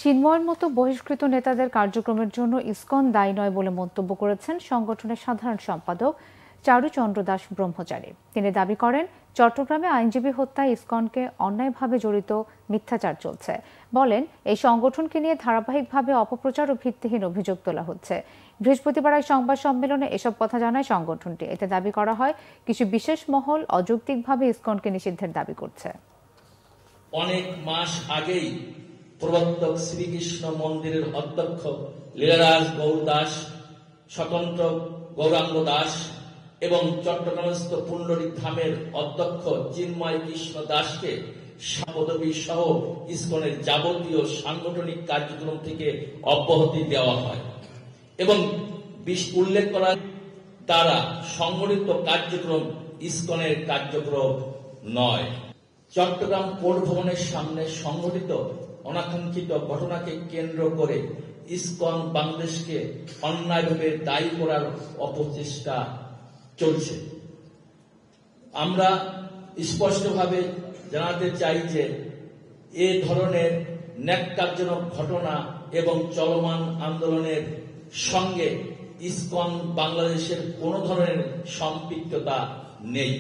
চিন্ময়ের মতো বহিষ্কৃত নেতাদের কার্যক্রমের জন্য ইসকন দায়ী নয় বলে মন্তব্য করেছেন সংগঠনের সাধারণ সম্পাদক চারুচন্দ্র দাস ব্রহ্মচারী। তিনি দাবি করেন, চট্টগ্রামে আইনজীবী হত্যায় ইসকনকে অন্যায়ভাবে জড়িত মিথ্যাচার চলছে। বলেন, এই সংগঠনকে নিয়ে ধারাবাহিকভাবে অপপ্রচার ও ভিত্তিহীন অভিযোগ তোলা হচ্ছে। বৃহস্পতিবার এক সংবাদ সম্মেলনে এসব কথা জানায় সংগঠনটি। এতে দাবি করা হয়, কিছু বিশেষ মহল অযৌক্তিকভাবে ইসকনকে নিষিদ্ধের দাবি করছে। অনেক মাস আগেই প্রবর্তক শ্রীকৃষ্ণ মন্দিরের অধ্যক্ষ লীলারাজ গৌর দাস, স্বতন্ত্র গৌরাঙ্গ দাস এবং চট্টগ্রামস্থ পুণ্ডরিক ধামের অধ্যক্ষ চিন্ময় কৃষ্ণ দাসকে পদবী সহ ইসকনের যাবতীয় সাংগঠনিক কার্যক্রম থেকে অব্যাহতি দেওয়া হয় এবং উল্লেখ করা তারা সংগঠিত কার্যক্রম ইসকনের কার্যক্রম নয়। চট্টগ্রাম কোর্ট ভবনের সামনে সংঘটিত অনাকাঙ্ক্ষিত ঘটনাকে কেন্দ্র করে ইসকন বাংলাদেশকে অন্যায়ভাবে দায়ী করার অপচেষ্টা চলছে। আমরা স্পষ্টভাবে জানাতে চাই যে এ ধরনের ন্যাক্কারজনক ঘটনা এবং চলমান আন্দোলনের সঙ্গে ইসকন বাংলাদেশের কোনো ধরনের সম্পৃক্ততা নেই।